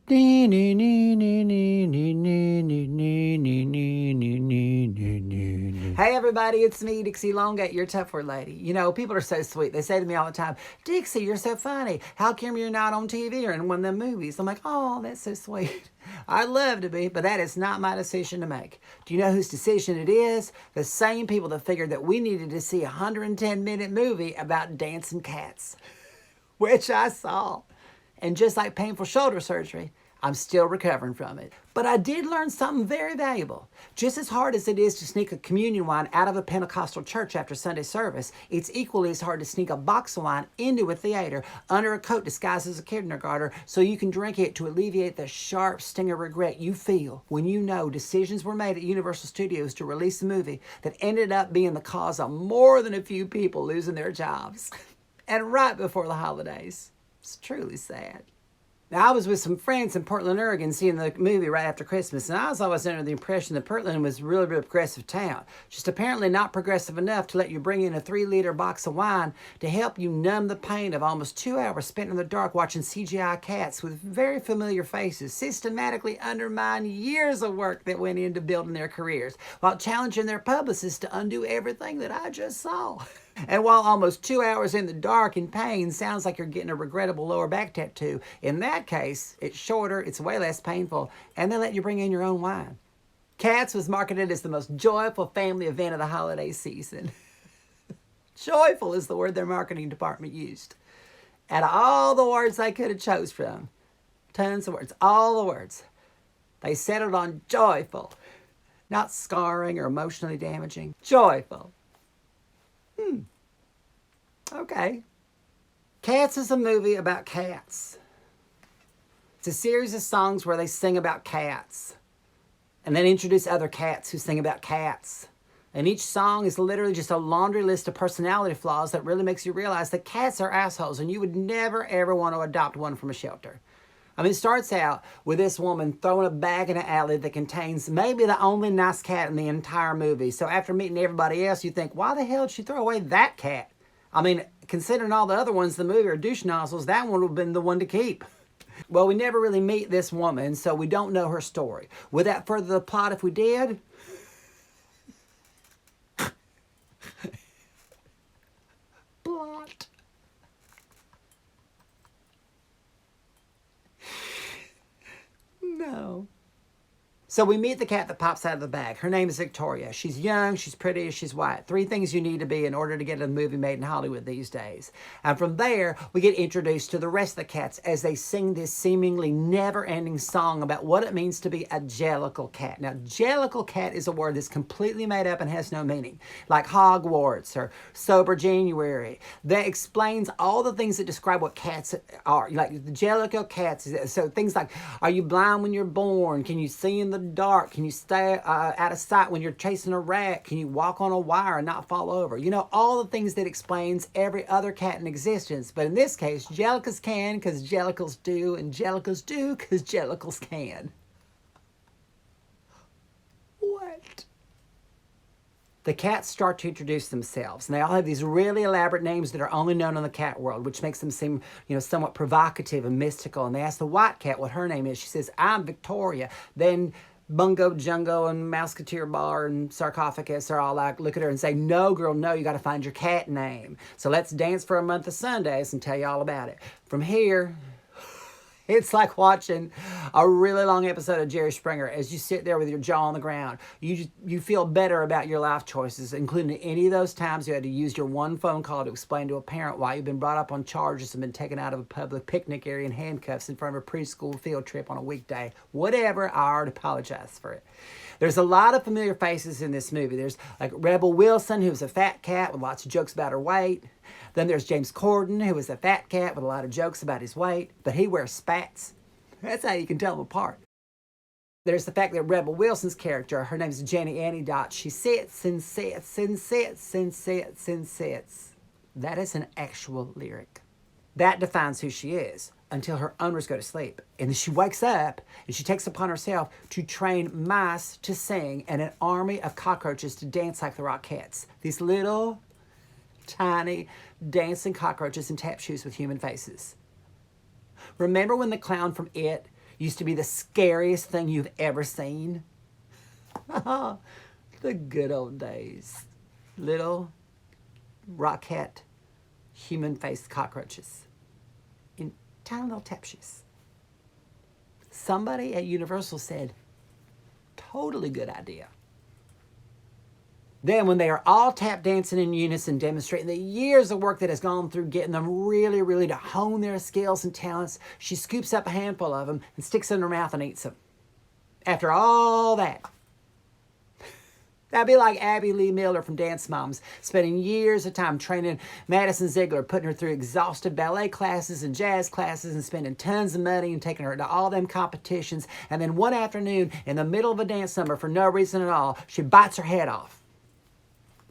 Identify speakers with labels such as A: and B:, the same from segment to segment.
A: Hey everybody, it's me, Dixie Longate, your tough word lady. You know, people are so sweet. They say to me all the time, Dixie, you're so funny. How come you're not on TV or in one of them movies? I'm like, oh, that's so sweet. I'd love to be, but that is not my decision to make. Do you know whose decision it is? The same people that figured that we needed to see a 110-minute movie about dancing cats, which I saw. And just like painful shoulder surgery, I'm still recovering from it. But I did learn something very valuable. Just as hard as it is to sneak a communion wine out of a Pentecostal church after Sunday service, it's equally as hard to sneak a box of wine into a theater under a coat disguised as a kindergartner so you can drink it to alleviate the sharp sting of regret you feel when you know decisions were made at Universal Studios to release a movie that ended up being the cause of more than a few people losing their jobs. And right before the holidays. It's truly sad. Now, I was with some friends in Portland, Oregon, seeing the movie right after Christmas, and I was always under the impression that Portland was a really progressive town. Just apparently not progressive enough to let you bring in a 3-liter box of wine to help you numb the pain of almost 2 hours spent in the dark watching CGI cats with very familiar faces systematically undermine years of work that went into building their careers, while challenging their publicists to undo everything that I just saw. And while almost 2 hours in the dark in pain sounds like you're getting a regrettable lower back tattoo, in that case, it's shorter, it's way less painful, and they let you bring in your own wine. Cats was marketed as the most joyful family event of the holiday season. Joyful is the word their marketing department used. Out of all the words they could have chose from, tons of words, all the words, they settled on joyful, not scarring or emotionally damaging. Joyful. Okay. Cats is a movie about cats. It's a series of songs where they sing about cats and then introduce other cats who sing about cats. And each song is literally just a laundry list of personality flaws that really makes you realize that cats are assholes and you would never ever want to adopt one from a shelter. I mean, it starts out with this woman throwing a bag in an alley that contains maybe the only nice cat in the entire movie. So after meeting everybody else, you think, why the hell did she throw away that cat? I mean, considering all the other ones in the movie are douche nozzles, that one would have been the one to keep. Well, we never really meet this woman, so we don't know her story. Would that further the plot if we did? Plot. No. So we meet the cat that pops out of the bag. Her name is Victoria. She's young, she's pretty, she's white. 3 things you need to be in order to get a movie made in Hollywood these days. And from there, we get introduced to the rest of the cats as they sing this seemingly never-ending song about what it means to be a Jellicle cat. Now, Jellicle cat is a word that's completely made up and has no meaning, like Hogwarts or Sober January. That explains all the things that describe what cats are. Like the Jellicle cats, so things like, are you blind when you're born? Can you see in the dark? Can you stay out of sight when you're chasing a rat? Can you walk on a wire and not fall over? You know, all the things that explains every other cat in existence. But in this case, Jellicles can because Jellicles do, and Jellicles do because Jellicles can. What? The cats start to introduce themselves, and they all have these really elaborate names that are only known in the cat world, which makes them seem, somewhat provocative and mystical. And they ask the white cat what her name is. She says, I'm Victoria. Then Bungo, Jungo, and Mouseketeer Bar and Sarcophagus are all like, look at her and say, no, girl, no, you got to find your cat name. So let's dance for a month of Sundays and tell you all about it. From here, it's like watching a really long episode of Jerry Springer as you sit there with your jaw on the ground. You feel better about your life choices, including any of those times you had to use your one phone call to explain to a parent why you've been brought up on charges and been taken out of a public picnic area in handcuffs in front of a preschool field trip on a weekday. Whatever, I already apologize for it. There's a lot of familiar faces in this movie. There's like Rebel Wilson, who's a fat cat with lots of jokes about her weight. Then there's James Corden, who is a fat cat with a lot of jokes about his weight, but he wears spats. That's how you can tell them apart. There's the fact that Rebel Wilson's character, her name's Jenny Annie Dot, she sits and sits and sits and sits and sits. That is an actual lyric. That defines who she is until her owners go to sleep. And then she wakes up and she takes upon herself to train mice to sing and an army of cockroaches to dance like the Rockettes. These little tiny dancing cockroaches in tap shoes with human faces. Remember when the clown from It used to be the scariest thing you've ever seen. The good old days. Little rocket human-faced cockroaches in tiny little tap shoes. Somebody at Universal said, totally good idea. Then when they are all tap dancing in unison, demonstrating the years of work that has gone through getting them really, really to hone their skills and talents, she scoops up a handful of them and sticks them in her mouth and eats them. After all that. That'd be like Abby Lee Miller from Dance Moms, spending years of time training Madison Ziegler, putting her through exhaustive ballet classes and jazz classes and spending tons of money and taking her to all them competitions. And then one afternoon, in the middle of a dance number, for no reason at all, she bites her head off.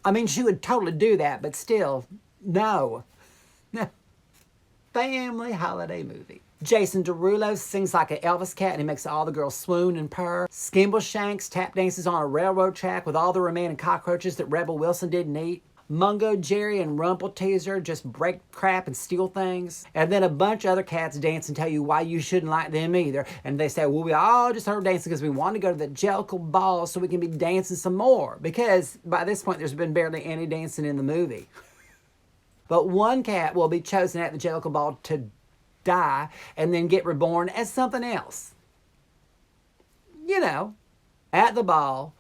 A: I mean, she would totally do that, but still, no. Family holiday movie. Jason Derulo sings like an Elvis cat and he makes all the girls swoon and purr. Skimbleshanks tap dances on a railroad track with all the remaining cockroaches that Rebel Wilson didn't eat. Mungo Jerry and Rumpleteazer just break crap and steal things. And then a bunch of other cats dance and tell you why you shouldn't like them either. And they say, well, we all just started dancing because we want to go to the Jellicle Ball so we can be dancing some more. Because by this point, there's been barely any dancing in the movie. But one cat will be chosen at the Jellicle Ball to die and then get reborn as something else. You know, at the ball,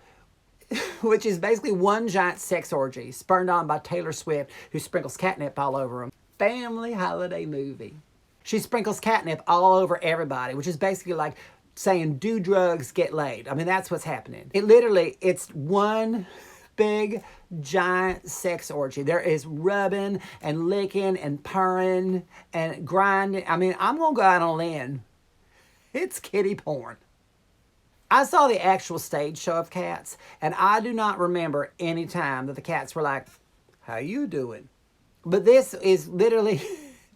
A: which is basically one giant sex orgy spurned on by Taylor Swift, who sprinkles catnip all over them. Family holiday movie. She sprinkles catnip all over everybody, which is basically like saying do drugs, get laid. I mean, that's what's happening. It's one big giant sex orgy. There is rubbing and licking and purring and grinding. I mean, I'm gonna go out on a limb. It's kitty porn. I saw the actual stage show of cats, and I do not remember any time that the cats were like, how you doing? But this is literally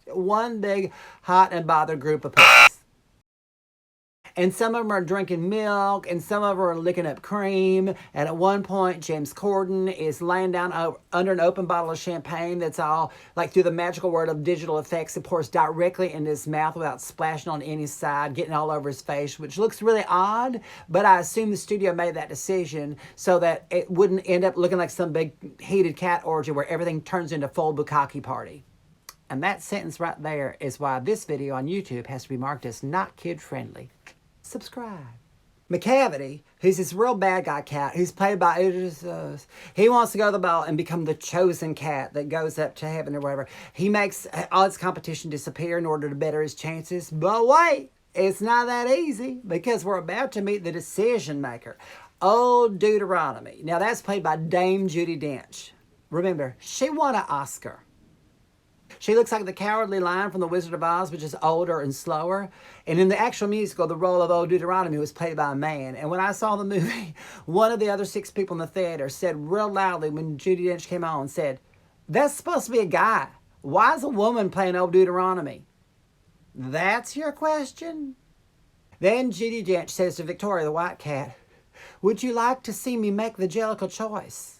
A: one big hot and bothered group of pussies. And some of them are drinking milk, and some of them are licking up cream. And at one point, James Corden is laying down under an open bottle of champagne that's all, like through the magical word of digital effects, it pours directly into his mouth without splashing on any side, getting all over his face, which looks really odd. But I assume the studio made that decision so that it wouldn't end up looking like some big heated cat orgy where everything turns into full bukkake party. And that sentence right there is why this video on YouTube has to be marked as not kid-friendly. Subscribe. McCavity, who's this real bad guy cat, who's played by oddities. He wants to go to the ball and become the chosen cat that goes up to heaven or whatever. He makes all his competition disappear in order to better his chances. But wait, it's not that easy because we're about to meet the decision maker, old Deuteronomy. Now that's played by Dame Judi Dench. Remember, she won an Oscar. She looks like the Cowardly Lion from The Wizard of Oz, but just older and slower. And in the actual musical, the role of old Deuteronomy was played by a man. And when I saw the movie, one of the other 6 people in the theater said real loudly when Judi Dench came on, said, that's supposed to be a guy. Why is a woman playing old Deuteronomy? That's your question? Then Judi Dench says to Victoria, the white cat, would you like to see me make the Jellicle choice?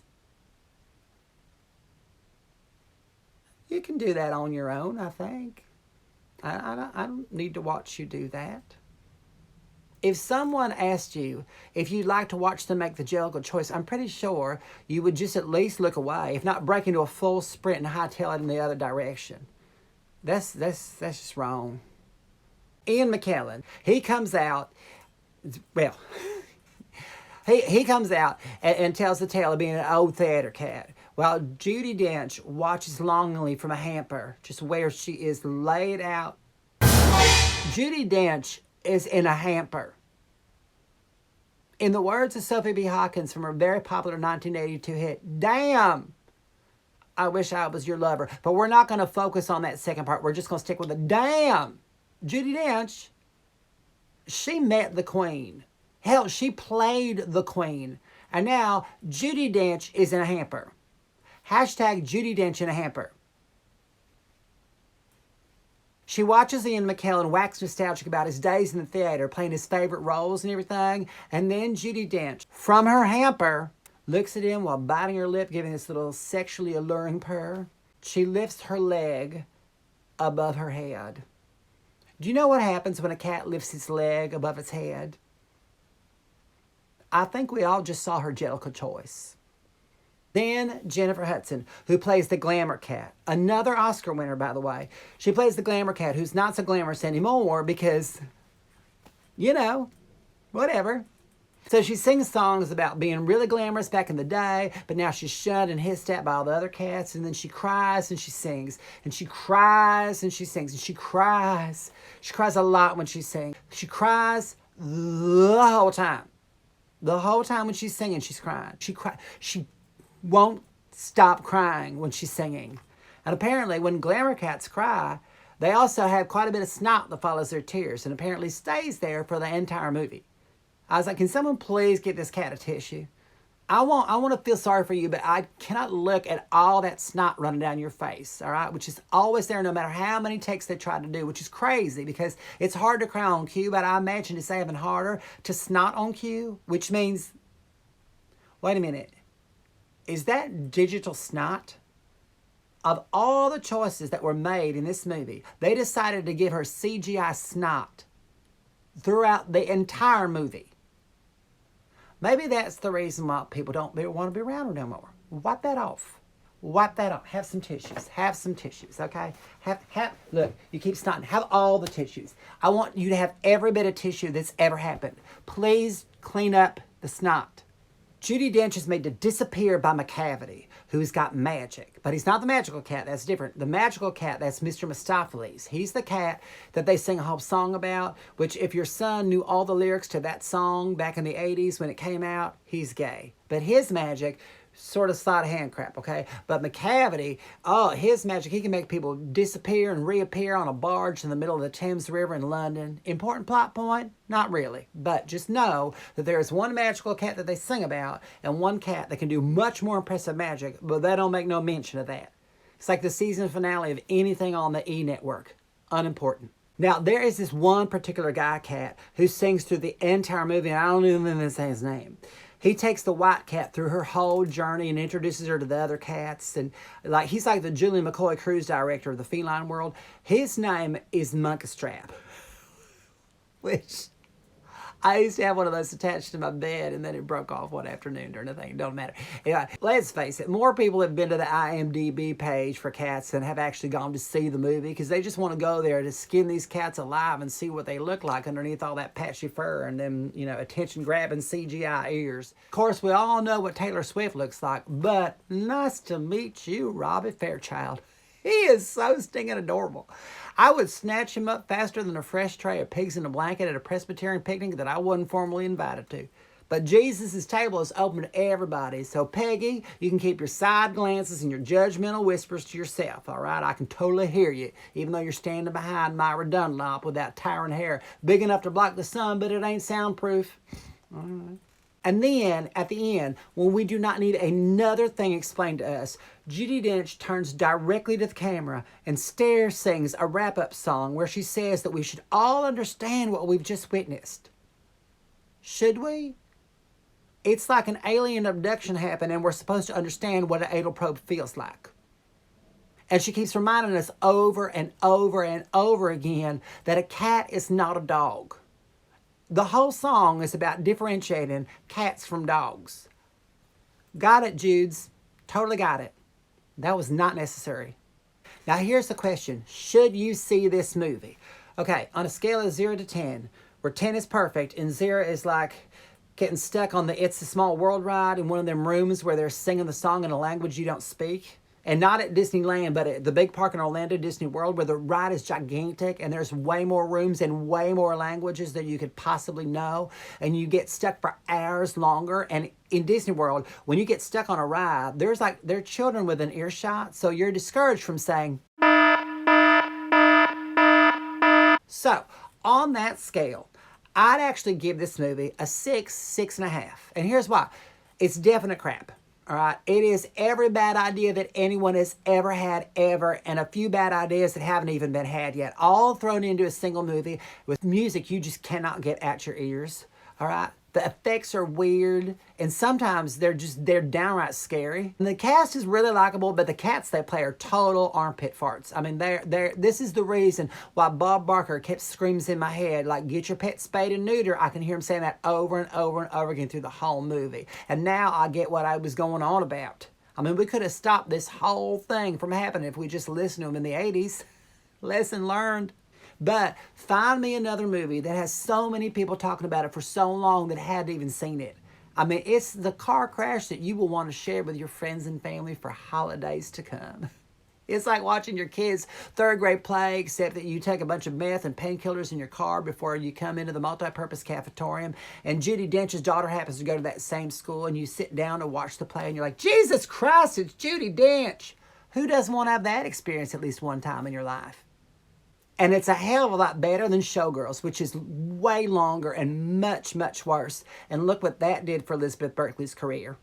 A: You can do that on your own, I think. I don't need to watch you do that. If someone asked you if you'd like to watch them make the Jellicle choice, I'm pretty sure you would just at least look away, if not break into a full sprint and hightail it in the other direction. That's just wrong. Ian McKellen, he comes out, well, he comes out and tells the tale of being an old theater cat, while Judi Dench watches longingly from a hamper, just where she is laid out. Judi Dench is in a hamper. In the words of Sophie B. Hawkins from her very popular 1982 hit, damn, I wish I was your lover. But we're not going to focus on that second part. We're just going to stick with the damn. Judi Dench, she met the queen. Hell, she played the queen. And now Judi Dench is in a hamper. Hashtag Judi Dench in a hamper. She watches Ian McKellen wax nostalgic about his days in the theater, playing his favorite roles and everything. And then Judi Dench, from her hamper, looks at him while biting her lip, giving this little sexually alluring purr. She lifts her leg above her head. Do you know what happens when a cat lifts its leg above its head? I think we all just saw her Jellicle choice. Then Jennifer Hudson, who plays the glamour cat. Another Oscar winner, by the way. She plays the glamour cat who's not so glamorous anymore because, you know, whatever. So she sings songs about being really glamorous back in the day, but now she's shunned and hissed at by all the other cats, and then she cries and she sings, and she cries and she sings, and she cries. She cries a lot when she sings. She cries the whole time. The whole time when she's singing, she's crying. She won't stop crying when she's singing. And apparently when glamour cats cry, they also have quite a bit of snot that follows their tears and apparently stays there for the entire movie. I was like, can someone please get this cat a tissue? I want to feel sorry for you, but I cannot look at all that snot running down your face, all right? Which is always there no matter how many takes they try to do, which is crazy because it's hard to cry on cue, but I imagine it's even harder to snot on cue, which means, wait a minute, is that digital snot? Of all the choices that were made in this movie, they decided to give her CGI snot throughout the entire movie. Maybe that's the reason why people don't want to be around her no more. Wipe that off. Wipe that off. Have some tissues. Have some tissues, okay? Look, you keep snotting. Have all the tissues. I want you to have every bit of tissue that's ever happened. Please clean up the snot. Judi Dench is made to disappear by McCavity, who's got magic. But he's not the magical cat. That's different. The magical cat, that's Mr. Mistopheles. He's the cat that they sing a whole song about, which if your son knew all the lyrics to that song back in the 80s when it came out, he's gay. But his magic, sort of sleight of hand crap, okay? But McCavity, oh, his magic, he can make people disappear and reappear on a barge in the middle of the Thames River in London. Important plot point? Not really. But just know that there is one magical cat that they sing about and one cat that can do much more impressive magic, but they don't make no mention of that. It's like the season finale of anything on the E! Network. Unimportant. Now, there is this one particular guy cat who sings through the entire movie, and I don't even say his name. He takes the white cat through her whole journey and introduces her to the other cats. And like he's like the Julie McCoy cruise director of the feline world. His name is Monkeystrap, which I used to have one of those attached to my bed, and then it broke off one afternoon during the thing. Don't matter. Anyway, let's face it, more people have been to the IMDb page for cats than have actually gone to see the movie because they just want to go there to skin these cats alive and see what they look like underneath all that patchy fur and them, you know, attention-grabbing CGI ears. Of course, we all know what Taylor Swift looks like, but nice to meet you, Robbie Fairchild. He is so stinging adorable. I would snatch him up faster than a fresh tray of pigs in a blanket at a Presbyterian picnic that I wasn't formally invited to. But Jesus' table is open to everybody. So, Peggy, you can keep your side glances and your judgmental whispers to yourself, all right? I can totally hear you, even though you're standing behind Myra Dunlop with that towering hair big enough to block the sun, but it ain't soundproof. All right. And then, at the end, when we do not need another thing explained to us, Judi Dench turns directly to the camera and sings a wrap-up song where she says that we should all understand what we've just witnessed. Should we? It's like an alien abduction happened and we're supposed to understand what an anal probe feels like. And she keeps reminding us over and over and over again that a cat is not a dog. The whole song is about differentiating cats from dogs. Got it, Judes. Totally got it. That was not necessary. Now here's the question. Should you see this movie? Okay, on a scale of 0 to 10, where 10 is perfect and 0 is like getting stuck on the It's a Small World ride in one of them rooms where they're singing the song in a language you don't speak. And not at Disneyland, but at the big park in Orlando, Disney World, where the ride is gigantic and there's way more rooms and way more languages than you could possibly know. And you get stuck for hours longer. And in Disney World, when you get stuck on a ride, there are children within earshot. So you're discouraged from saying. So on that scale, I'd actually give this movie a 6, 6.5. And here's why. It's definite crap. All right, it is every bad idea that anyone has ever had ever, and a few bad ideas that haven't even been had yet, all thrown into a single movie with music you just cannot get at your ears. All right. The effects are weird, and sometimes they're downright scary. And the cast is really likable, but the cats they play are total armpit farts. I mean, this is the reason why Bob Barker kept screams in my head, like, get your pet spayed and neuter. I can hear him saying that over and over and over again through the whole movie. And now I get what I was going on about. I mean, we could have stopped this whole thing from happening if we just listened to him in the 80s. Lesson learned. But find me another movie that has so many people talking about it for so long that hadn't even seen it. I mean, it's the car crash that you will want to share with your friends and family for holidays to come. It's like watching your kids' third grade play, except that you take a bunch of meth and painkillers in your car before you come into the multi-purpose cafetorium. And Judi Dench's daughter happens to go to that same school, and you sit down to watch the play, and you're like, Jesus Christ, it's Judi Dench. Who doesn't want to have that experience at least one time in your life? And it's a hell of a lot better than Showgirls, which is way longer and much, much worse. And look what that did for Elizabeth Berkley's career.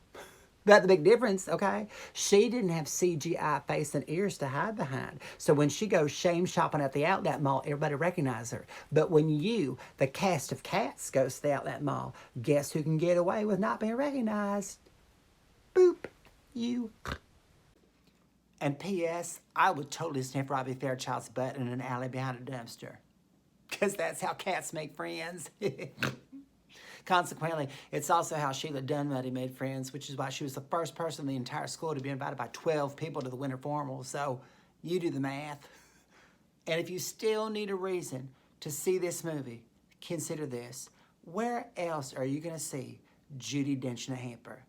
A: But the big difference, okay, she didn't have CGI face and ears to hide behind. So when she goes shame shopping at the outlet mall, everybody recognizes her. But when you, the cast of Cats, goes to the outlet mall, guess who can get away with not being recognized? Boop, you. And P.S., I would totally sniff Robbie Fairchild's butt in an alley behind a dumpster. Because that's how cats make friends. Consequently, it's also how Sheila Dunmuddy made friends, which is why she was the first person in the entire school to be invited by 12 people to the winter formal. So you do the math. And if you still need a reason to see this movie, consider this. Where else are you going to see Judi Dench in a hamper?